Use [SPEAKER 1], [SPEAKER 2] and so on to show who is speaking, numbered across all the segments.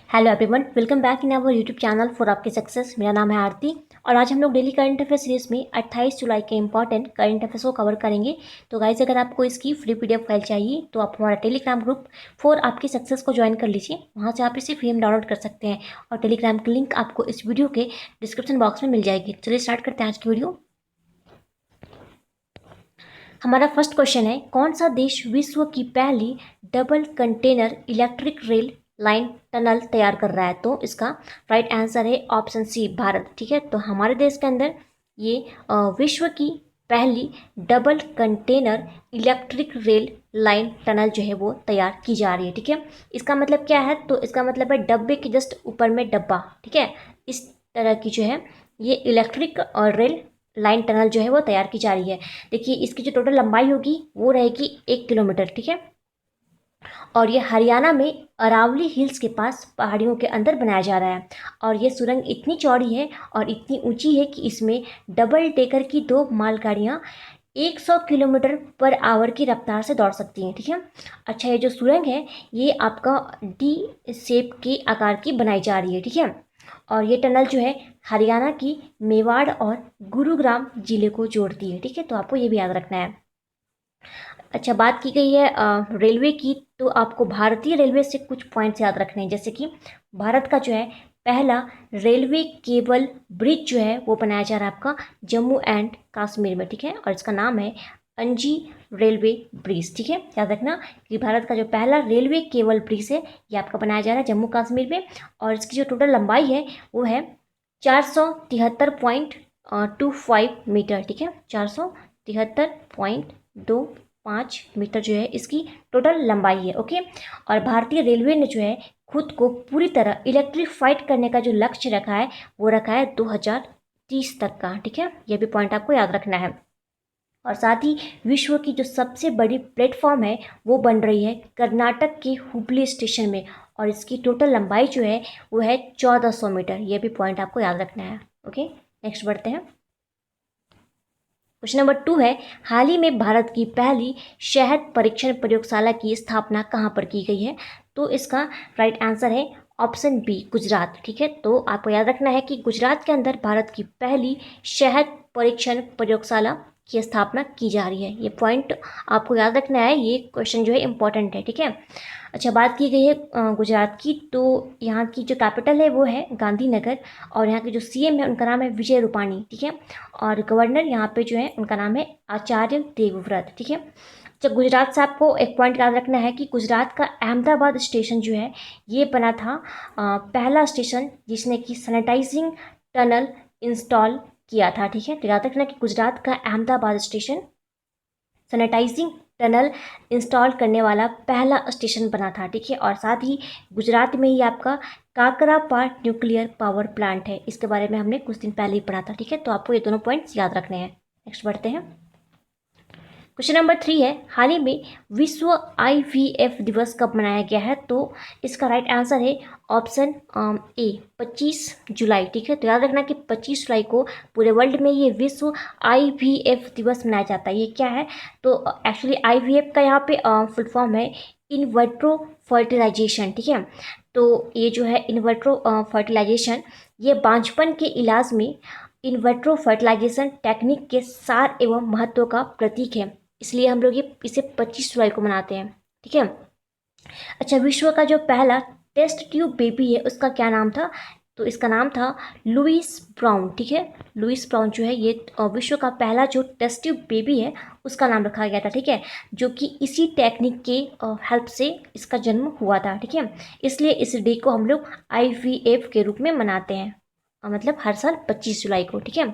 [SPEAKER 1] Hello everyone, welcome back in our YouTube channel for आपकी success. मेरा नाम है आरती और आज हम लोग डेली करंट अफेयर सीरीज में 28 जुलाई के इंपॉर्टेंट करंट अफेयर्स को कवर करेंगे। तो गाइज, अगर आपको इसकी फ्री पीडीएफ फाइल चाहिए तो आप हमारा टेलीग्राम ग्रुप फॉर आपकी सक्सेस को ज्वाइन कर लीजिए। वहाँ से आप इसे फ्री में डाउनलोड कर सकते हैं और टेलीग्राम की लिंक आपको इस वीडियो के डिस्क्रिप्शन बॉक्स में मिल जाएगी। चलिए स्टार्ट करते हैं आज की वीडियो। हमारा फर्स्ट क्वेश्चन है, कौन सा देश विश्व की पहली double container electric rail line tunnel तैयार कर रहा है? तो इसका राइट आंसर है ऑप्शन सी, भारत। ठीक है, तो हमारे देश के अंदर ये विश्व की पहली double container electric rail line tunnel जो है वो तैयार की जा रही है। ठीक है, इसका मतलब क्या है? तो इसका मतलब है डब्बे के जस्ट ऊपर में डब्बा। ठीक है, इस तरह की जो है ये इलेक्ट्रिक और रेल लाइन टनल जो है वो तैयार की जा रही है। देखिए, इसकी जो टोटल लंबाई होगी वो रहेगी 1 किलोमीटर। ठीक है, और ये हरियाणा में अरावली हिल्स के पास पहाड़ियों के अंदर बनाया जा रहा है। और ये सुरंग इतनी चौड़ी है और इतनी ऊंची है कि इसमें डबल डेकर की 2 मालगाड़ियाँ 100 किलोमीटर पर आवर की रफ्तार से दौड़ सकती हैं। ठीक है, अच्छा, ये जो सुरंग है ये आपका डी शेप के आकार की बनाई जा रही है। ठीक है, और ये टनल जो है हरियाणा की मेवाड़ और गुरुग्राम जिले को जोड़ती है। ठीक है, तो आपको ये भी याद रखना है। अच्छा, बात की गई है रेलवे की, तो आपको भारतीय रेलवे से कुछ पॉइंट्स याद रखने हैं। जैसे कि भारत का जो है पहला रेलवे केबल ब्रिज जो है वो बनाया जा रहा है आपका जम्मू एंड कश्मीर में। ठीक है, और इसका नाम है अंजी रेलवे ब्रिज। ठीक है, याद रखना कि भारत का जो पहला रेलवे केबल ब्रिज है ये आपका बनाया जा रहा है जम्मू कश्मीर में। और इसकी जो टोटल लंबाई है वो है 473.25 मीटर। ठीक है, 473.25 मीटर जो है इसकी टोटल लंबाई है। ओके, और भारतीय रेलवे ने जो है खुद को पूरी तरह इलेक्ट्रीफाइड करने का जो लक्ष्य रखा है वो रखा है 2030 तक का। ठीक है, यह भी पॉइंट आपको याद रखना है। और साथ ही विश्व की जो सबसे बड़ी प्लेटफॉर्म है वो बन रही है कर्नाटक के हुबली स्टेशन में, और इसकी टोटल लंबाई जो है वो है 1400 मीटर। ये भी पॉइंट आपको याद रखना है। ओके, नेक्स्ट बढ़ते हैं। क्वेश्चन नंबर 2 है, हाल ही में भारत की पहली शहद परीक्षण प्रयोगशाला की स्थापना कहाँ पर की गई है? तो इसका राइट आंसर है ऑप्शन बी, गुजरात। ठीक है, तो आपको याद रखना है कि गुजरात के अंदर भारत की पहली शहद परीक्षण प्रयोगशाला की स्थापना की जा रही है। ये पॉइंट आपको याद रखना है, ये क्वेश्चन जो है इंपॉर्टेंट है। ठीक है, अच्छा, बात की गई है गुजरात की, तो यहाँ की जो कैपिटल है वो है गांधीनगर, और यहाँ के जो सीएम है उनका नाम है विजय रूपाणी। ठीक है, और गवर्नर यहाँ पे जो है उनका नाम है आचार्य देवव्रत। ठीक है, जब गुजरात से आपको एक पॉइंट याद रखना है कि गुजरात का अहमदाबाद स्टेशन जो है ये बना था पहला स्टेशन जिसने कि सैनिटाइजिंग टनल इंस्टॉल किया था। ठीक है, तो याद रखना कि गुजरात का Ahmedabad station sanitising tunnel install करने वाला पहला स्टेशन बना था। ठीक है, और साथ ही गुजरात में ही आपका काकरापार न्यूक्लियर पावर प्लांट है, इसके बारे में हमने कुछ दिन पहले ही पढ़ा था। ठीक है, तो आपको ये दोनों पॉइंट्स याद रखने हैं। नेक्स्ट बढ़ते हैं। क्वेश्चन नंबर 3 है, हाल ही में विश्व आईवीएफ दिवस कब मनाया गया है? तो इसका राइट आंसर है ऑप्शन ए, 25 जुलाई। ठीक है, तो याद रखना कि 25 जुलाई को पूरे वर्ल्ड में ये विश्व आईवीएफ दिवस मनाया जाता है। ये क्या है? तो एक्चुअली आईवीएफ का यहाँ पे फुल फॉर्म है इन वाइट्रो फर्टिलाइजेशन। ठीक है, तो ये जो है इन वाइट्रो फर्टिलाइजेशन ये बांझपन के इलाज में इन वाइट्रो फर्टिलाइजेशन टेक्निक के सार एवं महत्व का प्रतीक है, इसलिए हम लोग ये इसे 25 जुलाई को मनाते हैं। ठीक है, अच्छा, विश्व का जो पहला टेस्ट ट्यूब बेबी है उसका क्या नाम था? तो इसका नाम था लुइस ब्राउन। ठीक है, लुइस ब्राउन जो है ये विश्व का पहला जो टेस्ट ट्यूब बेबी है उसका नाम रखा गया था। ठीक है, जो कि इसी टेक्निक के हेल्प से इसका जन्म हुआ था। ठीक है, इसलिए इस डे को हम लोग आईवीएफ के रूप में मनाते हैं, मतलब हर साल 25 जुलाई को। ठीक है,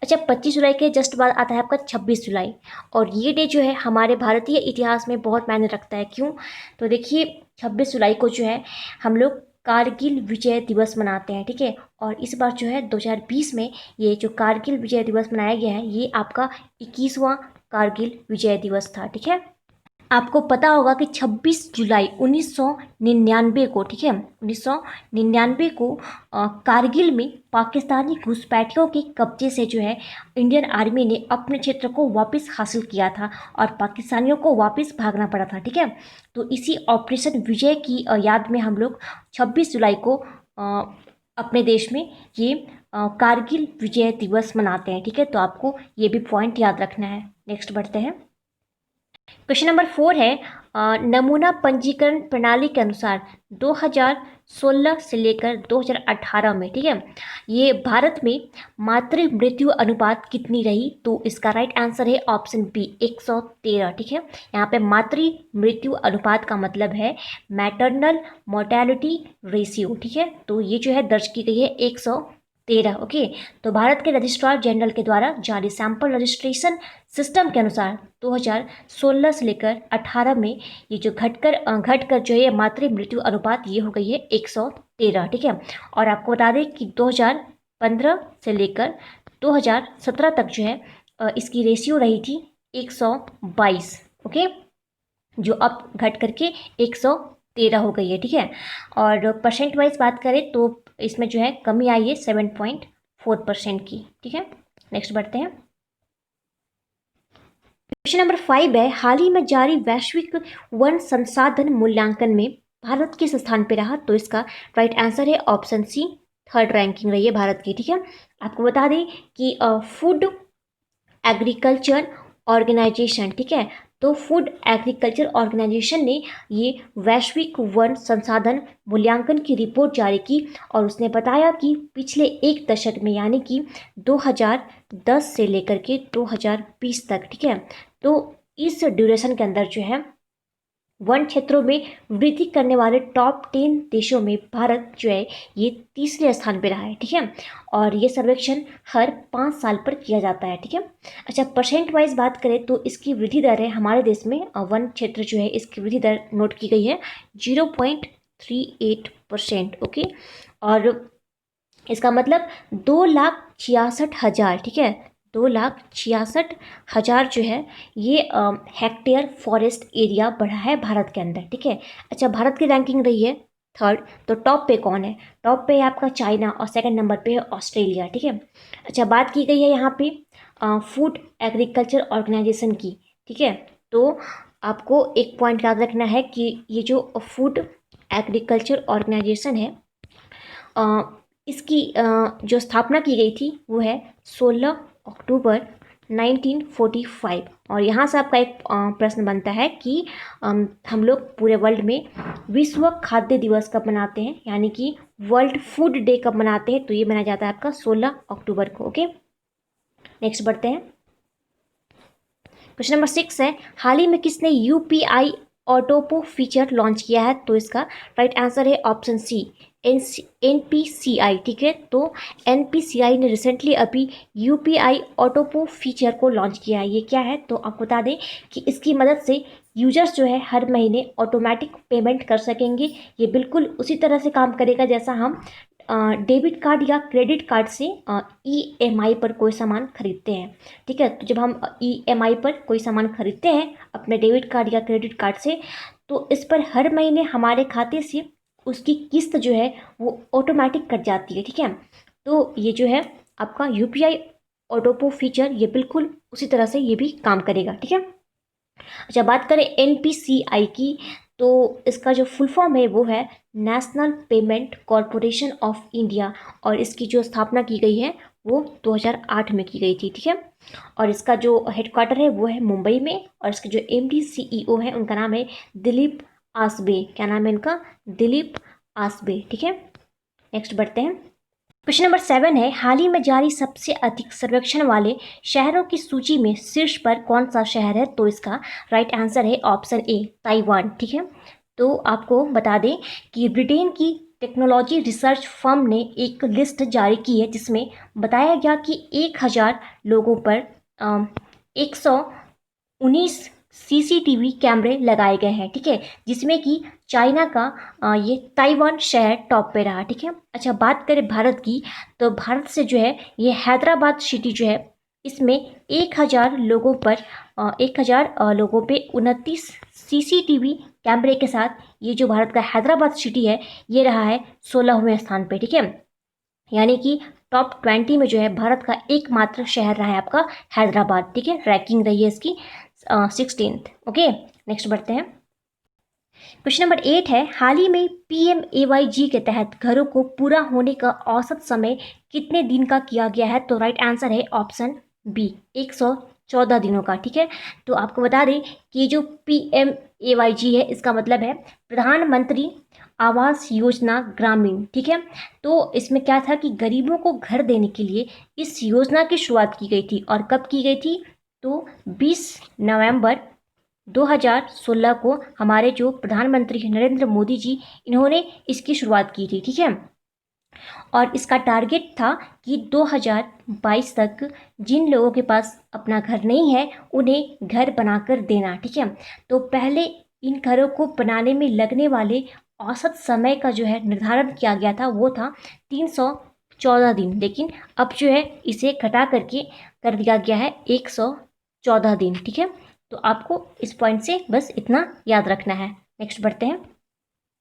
[SPEAKER 1] अच्छा, 25 जुलाई के जस्ट बाद आता है आपका 26 जुलाई, और ये डे जो है हमारे भारतीय इतिहास में बहुत मायने रखता है। क्यों? तो देखिए, 26 जुलाई को जो है हम लोग कारगिल विजय दिवस मनाते हैं। ठीक है, और इस बार जो है 2020 में ये जो कारगिल विजय दिवस मनाया गया है ये आपका 21वां कारगिल विजय दिवस था। ठीक है, आपको पता होगा कि 26 जुलाई 1999 को, ठीक है, 1999 को कारगिल में पाकिस्तानी घुसपैठियों के कब्जे से जो है इंडियन आर्मी ने अपने क्षेत्र को वापस हासिल किया था और पाकिस्तानियों को वापस भागना पड़ा था, ठीक है। तो इसी ऑपरेशन विजय की याद में हम लोग 26 जुलाई को अपने देश में ये कारगिल विजय दिवस मनाते हैं, ठीक है। तो आपको ये भी पॉइंट याद रखना है। नेक्स्ट बढ़ते हैं। क्वेश्चन नंबर 4 है नमूना पंजीकरण प्रणाली के अनुसार 2016 से लेकर 2018 में, ठीक है, ये भारत में मातृ मृत्यु अनुपात कितनी रही? तो इसका राइट आंसर है ऑप्शन बी 113, ठीक है। यहाँ पे मातृ मृत्यु अनुपात का मतलब है मैटरनल मोर्टेलिटी रेशियो, ठीक है। तो ये जो है दर्ज की गई है 113, ओके। तो भारत के रजिस्ट्रार जनरल के द्वारा जारी सैंपल रजिस्ट्रेशन सिस्टम के अनुसार 2016 से लेकर 18 में ये जो घटकर जो है मातृ मृत्यु अनुपात ये हो गई है 113, ठीक है। और आपको बता दें कि 2015 से लेकर 2017 तक जो है इसकी रेशियो रही थी 122, ओके, जो अब घट करके 113 हो गई है, ठीक है। और परसेंट वाइज बात करें तो इसमें जो है कमी आई है 7.4% की, ठीक है। नेक्स्ट बढ़ते हैं। क्वेश्चन नंबर 5 है हाल ही में जारी वैश्विक वन संसाधन मूल्यांकन में भारत किस स्थान पे रहा? तो इसका राइट आंसर है ऑप्शन सी 3rd रैंकिंग रही है भारत की, ठीक है। आपको बता दें कि फूड एग्रीकल्चर ऑर्गेनाइजेशन, ठीक है, तो फूड एग्रीकल्चर ऑर्गेनाइजेशन ने ये वैश्विक वन संसाधन मूल्यांकन की रिपोर्ट जारी की और उसने बताया कि पिछले एक दशक में यानी कि 2010 से लेकर के 2020 तक, ठीक है, तो इस ड्यूरेशन के अंदर जो है वन क्षेत्रों में वृद्धि करने वाले टॉप 10 देशों में भारत जो है ये तीसरे स्थान पर रहा है, ठीक है। और ये सर्वेक्षण हर 5 साल पर किया जाता है, ठीक है। अच्छा, परसेंट वाइज बात करें तो इसकी वृद्धि दर है हमारे देश में वन क्षेत्र जो है इसकी वृद्धि दर नोट की गई है 0.38%, ओके। और इसका मतलब 2,66,000, ठीक है, 2,66,000 जो है ये हेक्टेयर फॉरेस्ट एरिया बढ़ा है भारत के अंदर, ठीक है। अच्छा, भारत की रैंकिंग रही है 3rd, तो टॉप पे कौन है? टॉप पे है आपका चाइना और 2nd नंबर पे है ऑस्ट्रेलिया, ठीक है। अच्छा, बात की गई है यहाँ पे फूड एग्रीकल्चर ऑर्गेनाइजेशन की, ठीक है। तो आपको एक पॉइंट याद रखना है कि ये जो फूड एग्रीकल्चर ऑर्गेनाइजेशन है इसकी जो स्थापना की गई थी वो है 16 अक्टूबर 1945। और यहाँ से आपका एक प्रश्न बनता है कि हम लोग पूरे वर्ल्ड में विश्व खाद्य दिवस कब मनाते हैं, यानी कि वर्ल्ड फूड डे कब मनाते हैं? तो ये मनाया जाता है आपका 16 अक्टूबर को, ओके। नेक्स्ट बढ़ते हैं। क्वेश्चन नंबर 6 है हाल ही में किसने यूपीआई ऑटोपो फीचर लॉन्च किया है? तो इसका राइट आंसर है ऑप्शन सी एनपीसीआई, ठीक है। तो एनपीसीआई ने रिसेंटली अभी यूपीआई ऑटोपो फीचर को लॉन्च किया है। ये क्या है? तो आपको बता दें कि इसकी मदद से यूजर्स जो है हर महीने ऑटोमेटिक पेमेंट कर सकेंगे। ये बिल्कुल उसी तरह से काम करेगा जैसा हम डेबिट कार्ड या क्रेडिट कार्ड से ईएमआई पर कोई सामान खरीदते हैं, ठीक है। तो जब हम ईएमआई पर कोई सामान खरीदते हैं अपने डेबिट कार्ड या क्रेडिट कार्ड से, तो इस पर हर महीने हमारे खाते से उसकी किस्त जो है वो ऑटोमेटिक कट जाती है, ठीक है। तो ये जो है आपका यूपीआई ऑटोपो फीचर ये बिल्कुल उसी तरह से ये भी काम करेगा, ठीक है। अच्छा, बात करें एनपीसीआई की, तो इसका जो फुल फॉर्म है वो है national payment corporation of India और इसकी जो स्थापना की गई है वो 2008 में की गई थी, ठीक है। और इसका जो हेडक्वार्टर है वो है मुंबई में और इसके जो एमडी सीईओ है उनका नाम है दिलीप आसबे। क्या नाम है इनका? दिलीप आसबे, ठीक है। नेक्स्ट बढ़ते हैं। क्वेश्चन नंबर 7 है हाल ही में जारी सबसे अधिक सर्वेक्षण वाले शहरों की सूची में शीर्ष पर कौन सा शहर है? तो इसका राइट आंसर है ऑप्शन ए ताइवान, ठीक है। तो आपको बता दें कि ब्रिटेन की टेक्नोलॉजी रिसर्च फर्म ने एक लिस्ट जारी की है जिसमें बताया गया कि 1,000 लोगों पर 119 सीसीटीवी कैमरे लगाए गए हैं, ठीक है, जिसमें कि चाइना का ये ताइवान शहर टॉप पे रहा, ठीक है। अच्छा, बात करें भारत की, तो भारत से जो है ये हैदराबाद सिटी जो है इसमें 1,000 लोगों पर 1,000 लोगों पे 29 CCTV कैमरे के साथ ये जो भारत का हैदराबाद सिटी है ये रहा है 16वें स्थान पे, ठीक है। यानी कि टॉप 20 में जो है भारत का एकमात्र शहर रहा है आपका हैदराबाद, ठीक है। रैंकिंग रही है इसकी 16th। ओके, नेक्स्ट बढ़ते हैं। क्वेश्चन नंबर 8 है, हाल ही में PMAYG के तहत घरों को पूरा होने का औसत समय कितने दिन का किया गया है? तो राइट आंसर है ऑप्शन बी, 114 दिनों का, ठीक है। तो आपको बता दें कि ये जो PMAYG है इसका मतलब है प्रधानमंत्री आवास योजना ग्रामीण, ठीक है। तो इसमें क्या था कि गरीबों को घर देने के लिए इस योजना की शुरुआत की गई थी। और कब की गई थी? तो 20 नवंबर 2016 को हमारे जो प्रधानमंत्री नरेंद्र मोदी जी, इन्होंने इसकी शुरुआत की थी, ठीक है। और इसका टारगेट था कि 2022 तक जिन लोगों के पास अपना घर नहीं है उन्हें घर बनाकर देना, ठीक है। तो पहले इन घरों को बनाने में लगने वाले औसत समय का जो है निर्धारण किया गया था वो था 314 दिन, लेकिन अब जो है इसे घटा करके कर दिया गया है 114 दिन, ठीक है। तो आपको इस पॉइंट से बस इतना याद रखना है। नेक्स्ट बढ़ते हैं।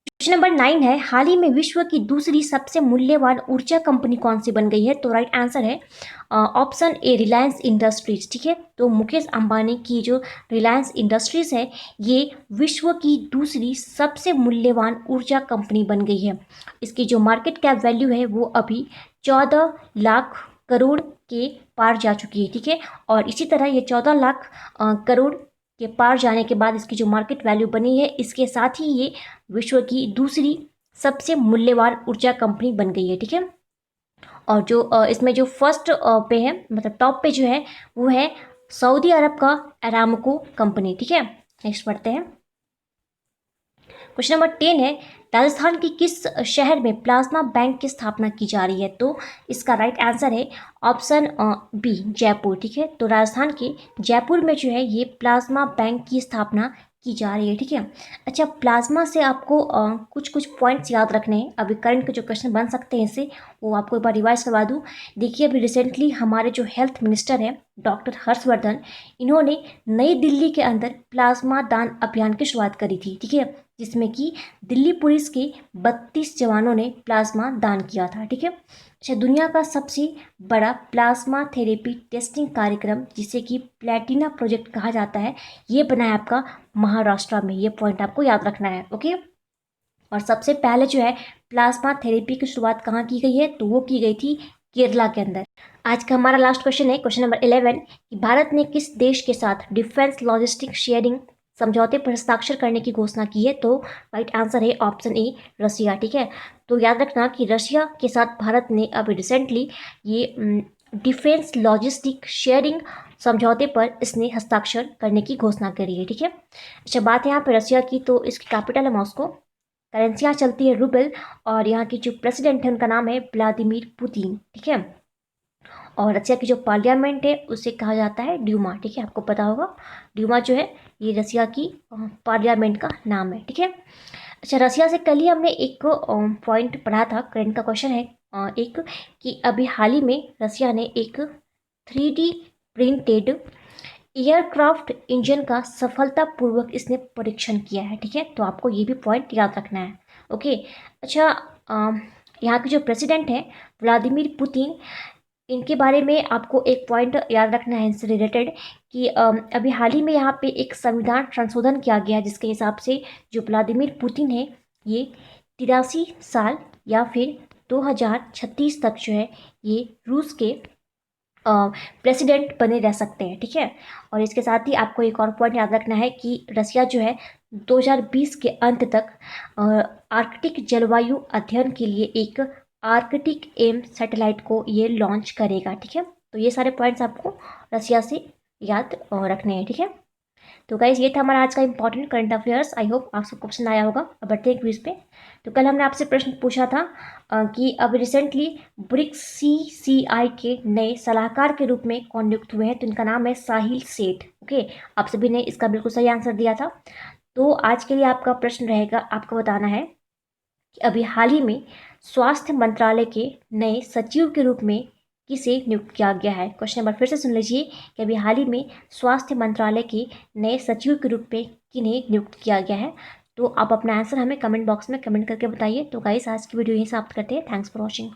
[SPEAKER 1] क्वेश्चन नंबर 9 है, हाल ही में विश्व की दूसरी सबसे मूल्यवान ऊर्जा कंपनी कौन सी बन गई है? तो राइट आंसर है ऑप्शन ए, रिलायंस इंडस्ट्रीज, ठीक है। तो मुकेश अंबानी की जो रिलायंस इंडस्ट्रीज है ये विश्व की दूसरी सबसे मूल्यवान ऊर्जा कंपनी बन गई है। इसकी जो मार्केट कैप वैल्यू है वो अभी 14 लाख करोड़ के पार जा चुकी है, ठीक है। और इसी तरह ये 14 लाख करोड़ के पार जाने के बाद इसकी जो मार्केट वैल्यू बनी है, इसके साथ ही ये विश्व की दूसरी सबसे मूल्यवान ऊर्जा कंपनी बन गई है, ठीक है। और जो इसमें जो फर्स्ट पे है, मतलब टॉप पे जो है वो है सऊदी अरब का अरामको कंपनी, ठीक है। नेक्स्ट पढ़ते हैं। क्वेश्चन नंबर 10 है, राजस्थान की किस शहर में प्लाज्मा बैंक की स्थापना की जा रही है? तो इसका राइट आंसर है ऑप्शन बी, जयपुर, ठीक है। तो राजस्थान के जयपुर में जो है ये प्लाज्मा बैंक की स्थापना की जा रही है, ठीक है। अच्छा, प्लाज्मा से आपको कुछ कुछ पॉइंट्स याद रखने हैं। अभी करंट के जो क्वेश्चन बन सकते हैं इससे, वो आपको एक बार रिवाइज करवा दूँ। देखिए, अभी रिसेंटली हमारे जो हेल्थ मिनिस्टर हैं डॉक्टर हर्षवर्धन, इन्होंने नई दिल्ली के अंदर प्लाज्मा दान अभियान की शुरुआत करी थी, ठीक है, जिसमें कि दिल्ली पुलिस के 32 जवानों ने प्लाज्मा दान किया था, ठीक है। अच्छा, दुनिया का सबसे बड़ा प्लाज्मा थेरेपी टेस्टिंग कार्यक्रम, जिसे कि प्लेटिना प्रोजेक्ट कहा जाता है, ये बना है आपका महाराष्ट्र में। ये पॉइंट आपको याद रखना है, ओके। और सबसे पहले जो है प्लाज्मा थेरेपी की शुरुआत कहाँ की गई है? तो वो की गई थी केरला के अंदर। आज का हमारा लास्ट क्वेश्चन है, क्वेश्चन नंबर 11, कि भारत ने किस देश के साथ डिफेंस लॉजिस्टिक शेयरिंग समझौते पर हस्ताक्षर करने की घोषणा की है? तो राइट आंसर है ऑप्शन ए, रशिया, ठीक है। तो याद रखना कि रशिया के साथ भारत ने अभी रिसेंटली ये डिफेंस लॉजिस्टिक शेयरिंग समझौते पर इसने हस्ताक्षर करने की घोषणा करी है, ठीक है। अच्छा, बात है यहाँ पे रशिया की, तो इसकी कैपिटल है मॉस्को, करेंसी यहाँ चलती है रूबल, और यहाँ की जो प्रेसिडेंट है उनका नाम है व्लादिमीर पुतिन, ठीक है। और रशिया की जो पार्लियामेंट है उसे कहा जाता है ड्यूमा, ठीक है, आपको पता होगा। ड्यूमा जो है ये रशिया की पार्लियामेंट का नाम है, ठीक है। अच्छा, रशिया से कल ही हमने एक पॉइंट पढ़ा था, करंट का क्वेश्चन है एक, कि अभी हाल ही में रशिया ने एक 3D प्रिंटेड एयरक्राफ्ट इंजन का सफलतापूर्वक इसने परीक्षण किया है, ठीक है। तो आपको ये भी पॉइंट याद रखना है, ओके। अच्छा, यहाँ के जो प्रेसिडेंट हैं व्लादिमीर पुतिन, इनके बारे में आपको एक पॉइंट याद रखना है इनसे रिलेटेड, कि अभी हाल ही में यहाँ पे एक संविधान संशोधन किया गया है, जिसके हिसाब से जो व्लादिमीर पुतिन है ये 83 साल या फिर 2036 तक जो है ये रूस के प्रेसिडेंट बने रह सकते हैं, ठीक है। और इसके साथ ही आपको एक और पॉइंट याद रखना है कि रशिया जो है 2020 के अंत तक आर्कटिक जलवायु अध्ययन के लिए एक आर्कटिक एम सैटेलाइट को ये लॉन्च करेगा, ठीक है। तो ये सारे पॉइंट्स आपको रशिया से याद रखने हैं, ठीक है। तो गाइज, ये था हमारा आज का important current affairs. I hope आप सबको पसंद आया होगा। अब बढ़ते हैं क्विज पे। तो कल हमने आपसे प्रश्न पूछा था कि अब रिसेंटली ब्रिक्स CCI के नए सलाहकार के रूप में कौन नियुक्त हुए हैं? तो इनका नाम है साहिल सेठ, ओके। आप सभी ने इसका बिल्कुल सही आंसर दिया था। तो आज के लिए आपका प्रश्न रहेगा, आपको बताना है कि अभी हाल ही में स्वास्थ्य मंत्रालय के नए सचिव के रूप में किसे नियुक्त किया गया है। क्वेश्चन नंबर फिर से सुन लीजिए कि अभी हाल ही में स्वास्थ्य मंत्रालय के नए सचिव के रूप में किन्हें नियुक्त किया गया है। तो आप अपना आंसर हमें कमेंट बॉक्स में कमेंट करके बताइए। तो गाइस आज की वीडियो यहीं समाप्त करते हैं। Thanks for watching.